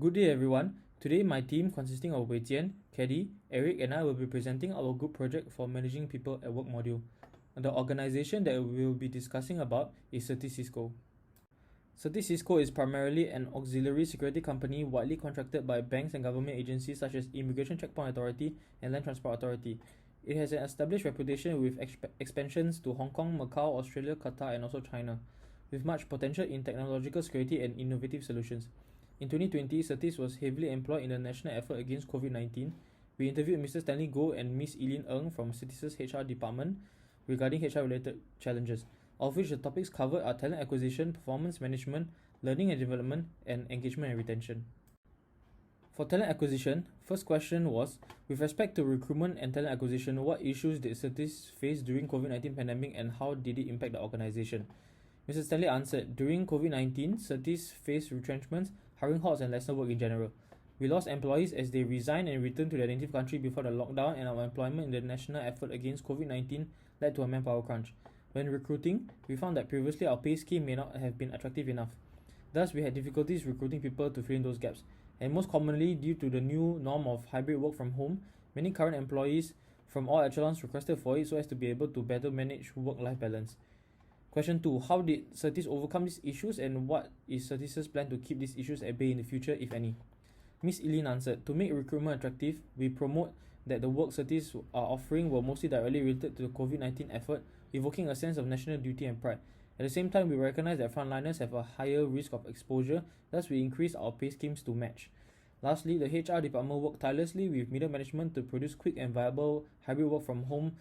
Good day everyone. Today my team consisting of Jian, Caddie, Eric and I will be presenting our group project for managing people at work module. The organization that we will be discussing about is Cisco. Cisco is primarily an auxiliary security company widely contracted by banks and government agencies such as Immigration Checkpoint Authority and Land Transport Authority. It has an established reputation with expansions to Hong Kong, Macau, Australia, Qatar and also China, with much potential in technological security and innovative solutions. In 2020, Certis was heavily employed in the national effort against COVID-19. We interviewed Mr. Stanley Goh and Ms. Eileen Ng from Certis' HR department regarding HR-related challenges, of which the topics covered are talent acquisition, performance management, learning and development, and engagement and retention. For talent acquisition, first question was, with respect to recruitment and talent acquisition, what issues did Certis face during COVID-19 pandemic and how did it impact the organization? Mr. Stanley answered, during COVID-19, Certis faced retrenchments, hiring halts and lesser work in general. We lost employees as they resigned and returned to their native country before the lockdown, and our employment in the national effort against COVID-19 led to a manpower crunch. When recruiting, we found that previously our pay scheme may not have been attractive enough. Thus, we had difficulties recruiting people to fill in those gaps. And most commonly, due to the new norm of hybrid work from home, many current employees from all echelons requested for it so as to be able to better manage work-life balance. Question 2. How did Certis overcome these issues and what is Certis' plan to keep these issues at bay in the future, if any? Ms. Eileen answered, to make recruitment attractive, we promote that the work Certis are offering were mostly directly related to the COVID-19 effort, evoking a sense of national duty and pride. At the same time, we recognize that frontliners have a higher risk of exposure, thus we increase our pay schemes to match. Lastly, the HR department worked tirelessly with middle management to produce quick and viable hybrid work from home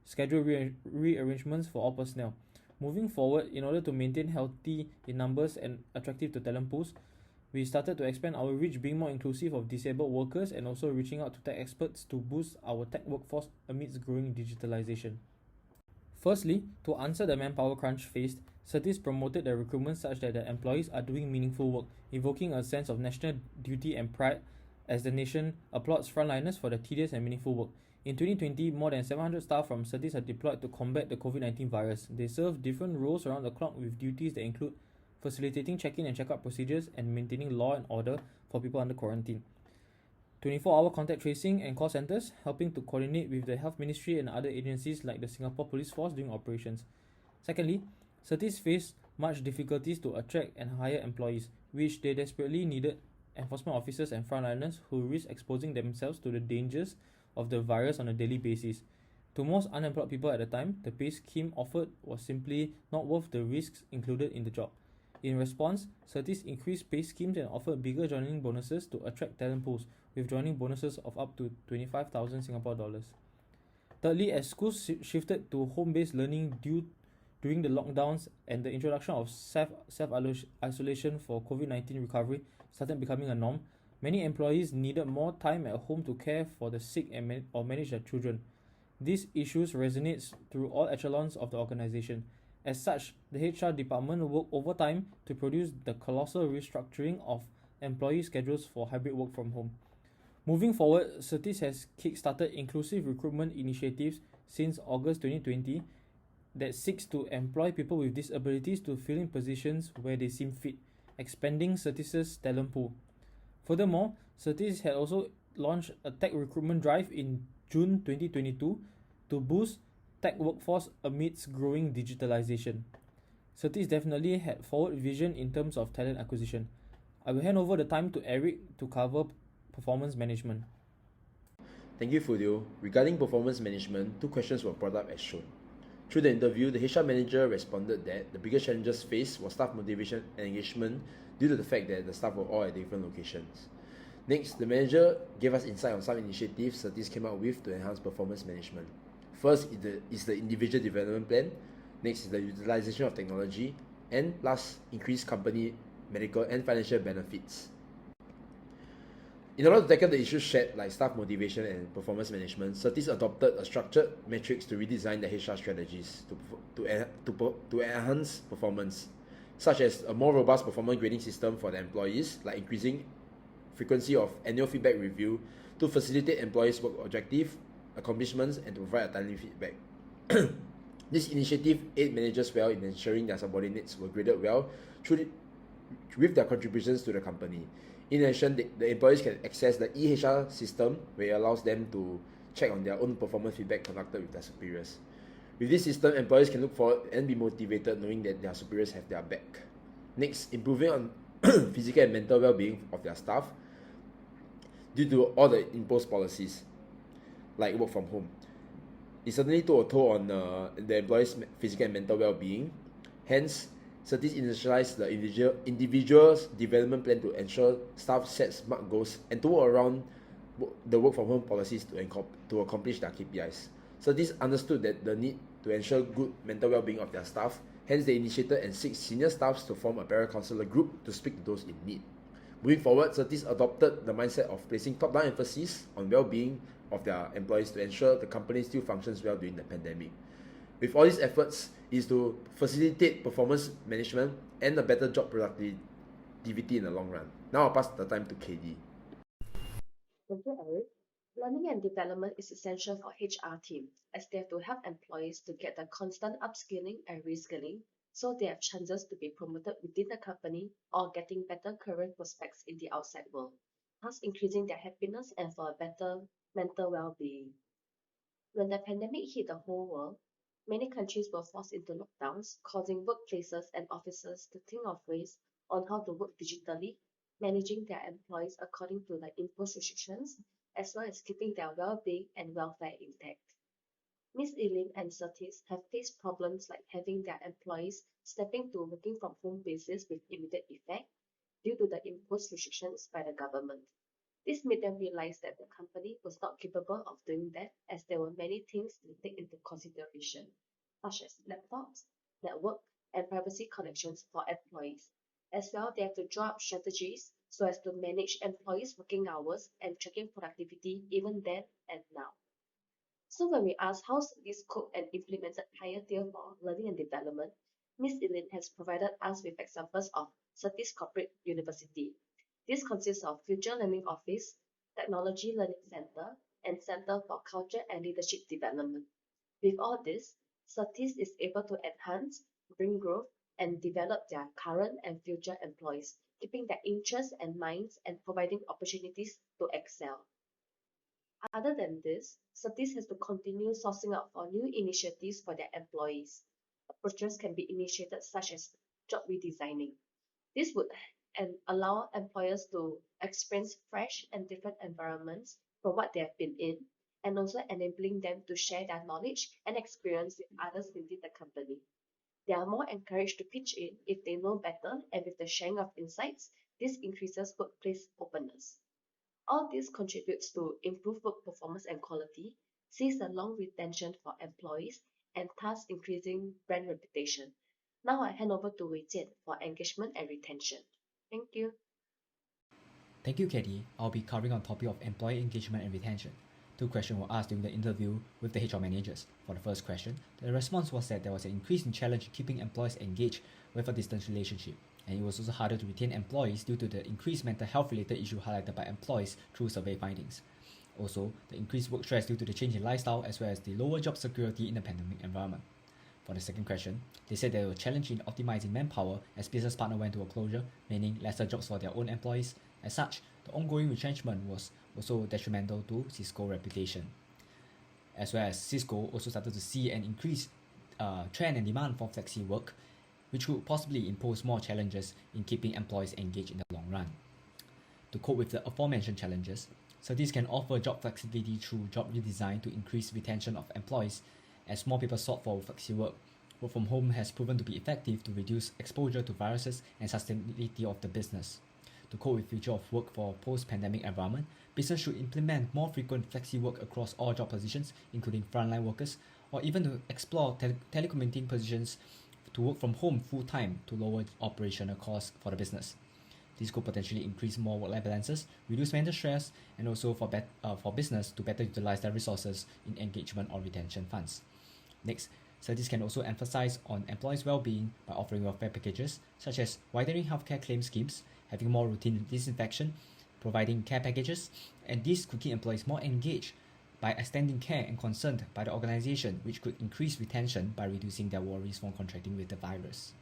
schedule rearrangements for all personnel. Moving forward, in order to maintain healthy in numbers and attractive to talent pools, we started to expand our reach, being more inclusive of disabled workers and also reaching out to tech experts to boost our tech workforce amidst growing digitalization. Firstly, to answer the manpower crunch faced, Certis promoted the recruitment such that the employees are doing meaningful work, evoking a sense of national duty and pride as the nation applauds frontliners for the tedious and meaningful work. In 2020, more than 700 staff from Certis are deployed to combat the COVID-19 virus. They serve different roles around the clock with duties that include facilitating check-in and check-out procedures and maintaining law and order for people under quarantine. 24-hour contact tracing and call centers, helping to coordinate with the Health Ministry and other agencies like the Singapore Police Force during operations. Secondly, Certis faced much difficulties to attract and hire employees, which they desperately needed enforcement officers and frontliners who risk exposing themselves to the dangers of the virus on a daily basis. To most unemployed people at the time, the pay scheme offered was simply not worth the risks included in the job. In response, Certis increased pay schemes and offered bigger joining bonuses to attract talent pools, with joining bonuses of up to 25,000 Singapore dollars. Thirdly, as schools shifted to home-based learning during the lockdowns and the introduction of self-isolation for COVID-19 recovery started becoming a norm, many employees needed more time at home to care for the sick or manage their children. These issues resonates through all echelons of the organization. As such, the HR department worked overtime to produce the colossal restructuring of employee schedules for hybrid work from home. Moving forward, Certis has kick-started inclusive recruitment initiatives since August 2020 that seeks to employ people with disabilities to fill in positions where they seem fit, expanding Certis' talent pool. Furthermore, Certis had also launched a tech recruitment drive in June 2022 to boost tech workforce amidst growing digitalization. Certis definitely had forward vision in terms of talent acquisition. I will hand over the time to Eric to cover performance management. Thank you, Fudhail. Regarding performance management, two questions were brought up as shown. Through the interview, the HR manager responded that the biggest challenges faced was staff motivation and engagement due to the fact that the staff were all at different locations. Next, the manager gave us insight on some initiatives Certis came up with to enhance performance management. First is the individual development plan, next is the utilization of technology, and last, increased company medical and financial benefits. In order to tackle the issues shared like staff motivation and performance management, Certis adopted a structured matrix to redesign the HR strategies to enhance performance, such as a more robust performance grading system for the employees, like increasing frequency of annual feedback review to facilitate employees' work objective, accomplishments, and to provide a timely feedback. This initiative aided managers well in ensuring their subordinates were graded well with their contributions to the company. In addition, the employees can access the eHR system, where it allows them to check on their own performance feedback conducted with their superiors. With this system, employees can look forward and be motivated knowing that their superiors have their back. Next, improving on physical and mental well-being of their staff due to all the imposed policies, like work from home. It certainly took a toll on the employees' physical and mental well-being. Hence, Certis initialized the individual's development plan to ensure staff set smart goals and to work around the work from home policies to accomplish their KPIs. Certis understood that the need to ensure good mental well-being of their staff. Hence, they initiated and seek senior staffs to form a para-counselor group to speak to those in need. Moving forward, Certis adopted the mindset of placing top-down emphasis on well-being of their employees to ensure the company still functions well during the pandemic. With all these efforts is to facilitate performance management and a better job productivity in the long run. Now I'll pass the time to Caddie. Thank you, Eric. Learning and development is essential for HR team as they have to help employees to get the constant upskilling and reskilling so they have chances to be promoted within the company or getting better career prospects in the outside world, thus increasing their happiness and for a better mental well-being. When the pandemic hit the whole world, many countries were forced into lockdowns, causing workplaces and offices to think of ways on how to work digitally, managing their employees according to the imposed restrictions, as well as keeping their well-being and welfare intact. Ms. Eileen and Certis have faced problems like having their employees stepping to working from home basis with immediate effect due to the imposed restrictions by the government. This made them realize that the company was not capable of doing that as there were many things to take into consideration, such as laptops, network, and privacy connections for employees. As well, they have to draw up strategies so as to manage employees' working hours and tracking productivity even then and now. So when we ask how this cope and implemented higher tier for learning and development, Ms. Eileen has provided us with examples of Certis Corporate University. This consists of Future Learning Office, Technology Learning Center, and Center for Culture and Leadership Development. With all this, Certis is able to enhance, bring growth, and develop their current and future employees, keeping their interests and minds and providing opportunities to excel. Other than this, Certis has to continue sourcing out for new initiatives for their employees. Approaches can be initiated such as job redesigning. This would allow employers to experience fresh and different environments from what they have been in, and also enabling them to share their knowledge and experience with others within the company. They are more encouraged to pitch in if they know better, and with the sharing of insights, this increases workplace openness. All this contributes to improved work performance and quality, sees the long retention for employees, and thus increasing brand reputation. Now I hand over to Wei Jian for engagement and retention. Thank you. Thank you, Caddie. I'll be covering on topic of employee engagement and retention. 2 questions were asked during the interview with the HR managers. For the first question, the response was that there was an increase in challenge keeping employees engaged with a distance relationship, and it was also harder to retain employees due to the increased mental health related issue highlighted by employees through survey findings. Also, the increased work stress due to the change in lifestyle as well as the lower job security in the pandemic environment. For the second question, they said there were challenges in optimizing manpower as business partner went to a closure, meaning lesser jobs for their own employees. As such, the ongoing retrenchment was also detrimental to Cisco's reputation. As well as Cisco also started to see an increased trend and demand for flexi work, which would possibly impose more challenges in keeping employees engaged in the long run. To cope with the aforementioned challenges, Certis can offer job flexibility through job redesign to increase retention of employees as more people sought for flexi work. Work from home has proven to be effective to reduce exposure to viruses and sustainability of the business. To cope with future of work for post-pandemic environment, business should implement more frequent flexi work across all job positions, including frontline workers, or even to explore telecommuting positions to work from home full-time to lower operational costs for the business. This could potentially increase more work-life balances, reduce mental stress, and also for business to better utilize their resources in engagement or retention funds. Next, Certis can also emphasize on employees' well-being by offering welfare packages such as widening healthcare claim schemes, having more routine disinfection, providing care packages, and this could keep employees more engaged by extending care and concern by the organization, which could increase retention by reducing their worries from contracting with the virus.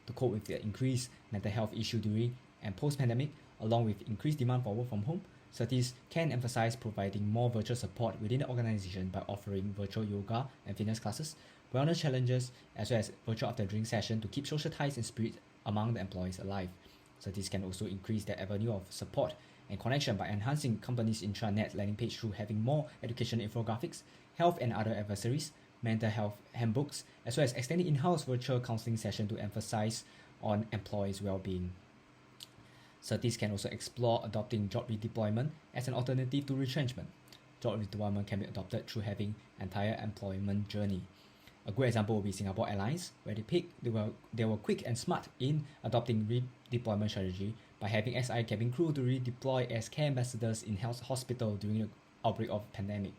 To cope with the increased mental health issue during and post-pandemic, Along with increased demand for work from home, Certis can emphasize providing more virtual support within the organization by offering virtual yoga and fitness classes, wellness challenges, as well as virtual after-drink session to keep social ties and spirit among the employees alive. Certis can also increase their avenue of support and connection by enhancing companies' intranet landing page through having more education infographics, health and other advisories, mental health handbooks, as well as extending in-house virtual counseling session to emphasize on employees' well-being. Certis can also explore adopting job redeployment as an alternative to retrenchment. Job redeployment can be adopted through having entire employment journey. A good example will be Singapore Airlines, where they were quick and smart in adopting redeployment strategy by having SI cabin crew to redeploy as care ambassadors in health hospital during the outbreak of pandemic.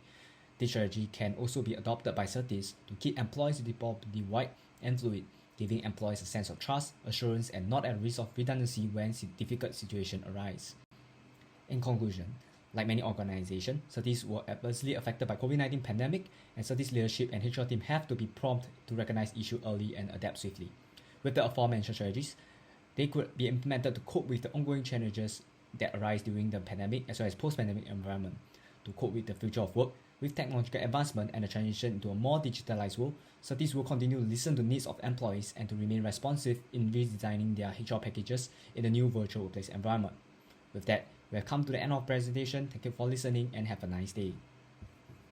This strategy can also be adopted by Certis to keep employees deployed and fluid, giving employees a sense of trust, assurance, and not at risk of redundancy when difficult situations arise. In conclusion, like many organizations, Certis were adversely affected by COVID-19 pandemic, and Certis leadership and HR team have to be prompt to recognize issue early and adapt swiftly. With the aforementioned strategies, they could be implemented to cope with the ongoing challenges that arise during the pandemic as well as post-pandemic environment. To cope with the future of work, with technological advancement and the transition into a more digitalized world, Certis will continue to listen to needs of employees and to remain responsive in redesigning their HR packages in the new virtual workplace environment. With that, we have come to the end of the presentation. Thank you for listening and have a nice day.